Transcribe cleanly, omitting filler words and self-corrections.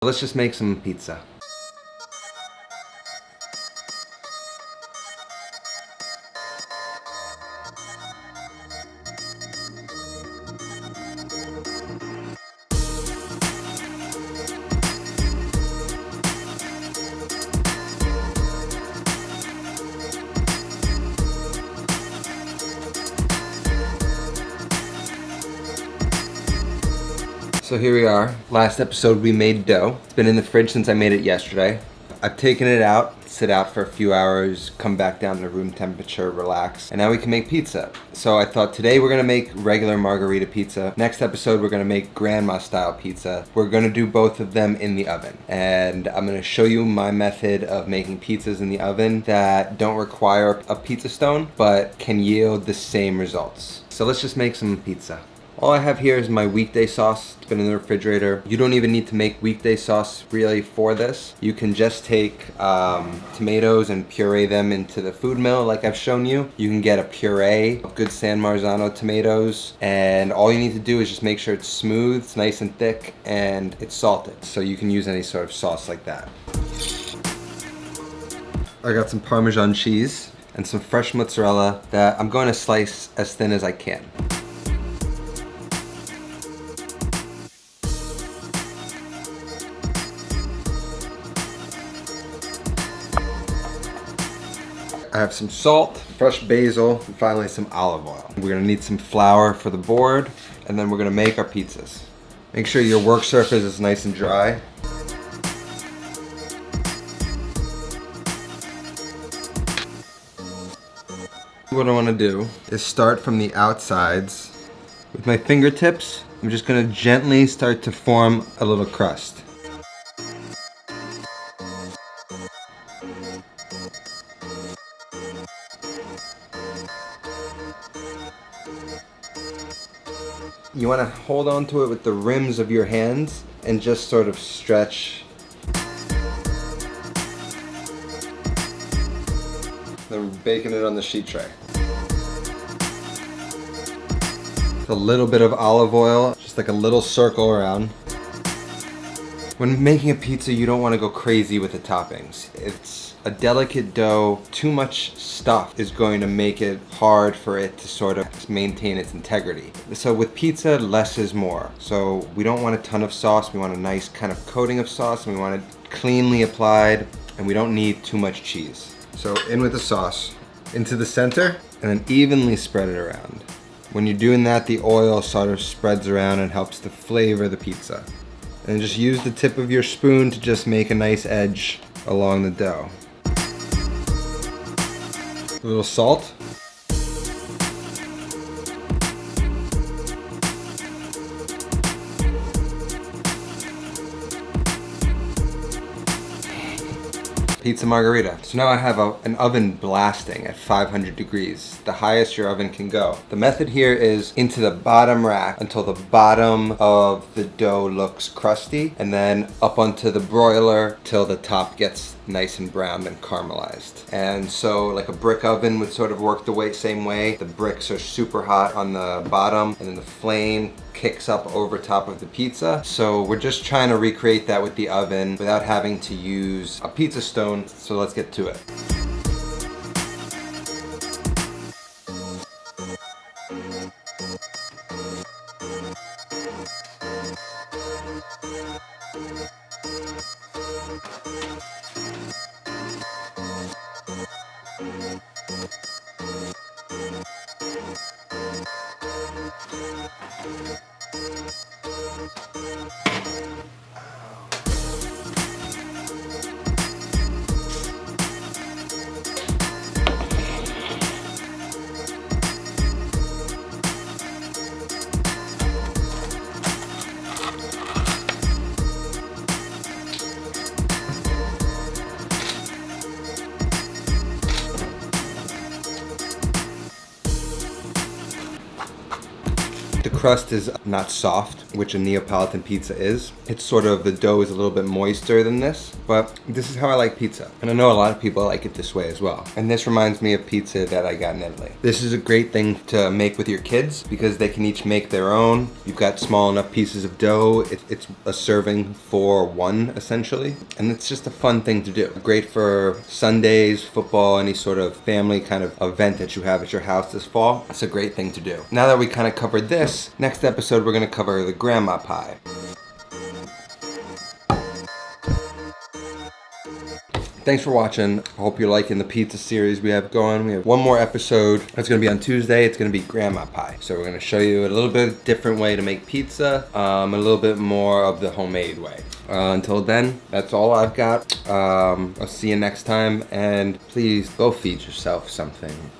Let's just make some pizza. So here we are. Last episode we made dough. It's been in the fridge since I made it yesterday. I've taken it out, sit out for a few hours, come back down to room temperature, relax, and now we can make pizza. So I thought today we're gonna make regular margherita pizza. Next episode we're gonna make grandma style pizza. We're gonna do both of them in the oven. And I'm gonna show you my method of making pizzas in the oven that don't require a pizza stone, but can yield the same results. So let's just make some pizza. All I have here is my weekday sauce. It's been in the refrigerator. You don't even need to make weekday sauce really for this. You can just take tomatoes and puree them into the food mill like I've shown you. You can get a puree of good San Marzano tomatoes, and all you need to do is just make sure it's smooth, it's nice and thick, and it's salted. So you can use any sort of sauce like that. I got some Parmesan cheese and some fresh mozzarella that I'm going to slice as thin as I can. I have some salt, fresh basil, and finally some olive oil. We're gonna need some flour for the board, and then we're gonna make our pizzas. Make sure your work surface is nice and dry. What I wanna do is start from the outsides. With my fingertips, I'm just gonna gently start to form a little crust. You want to hold on to it with the rims of your hands and just sort of stretch. Then baking it on the sheet tray. A little bit of olive oil, just like a little circle around. When making a pizza, you don't want to go crazy with the toppings. It's a delicate dough. Too much stuff is going to make it hard for it to sort of maintain its integrity. So with pizza, less is more. So we don't want a ton of sauce. We want a nice kind of coating of sauce, and we want it cleanly applied, and we don't need too much cheese. So in with the sauce, into the center, and then evenly spread it around. When you're doing that, the oil sort of spreads around and helps to flavor the pizza. And just use the tip of your spoon to just make a nice edge along the dough. A little salt. Pizza margherita. So now I have an oven blasting at 500 degrees, the highest your oven can go. The method here is into the bottom rack until the bottom of the dough looks crusty, and then up onto the broiler till the top gets nice and browned and caramelized. And so like a brick oven would sort of work the same way. The bricks are super hot on the bottom, and then the flame kicks up over top of the pizza. So we're just trying to recreate that with the oven without having to use a pizza stone. So let's get to it. The crust is not soft, which a Neapolitan pizza is. It's sort of, the dough is a little bit moister than this, but this is how I like pizza. And I know a lot of people like it this way as well. And this reminds me of pizza that I got in Italy. This is a great thing to make with your kids because they can each make their own. You've got small enough pieces of dough. It's a serving for one, essentially. And it's just a fun thing to do. Great for Sundays, football, any sort of family kind of event that you have at your house this fall. It's a great thing to do. Now that we kind of covered this, next episode we're going to cover the grandma pie. Thanks for watching. I hope you're liking the pizza series we have going. We have one more episode. It's going to be on Tuesday. It's going to be grandma pie. So we're going to show you a little bit different way to make pizza, a little bit more of the homemade way. Until then, that's all I've got. I'll see you next time, and please go feed yourself something.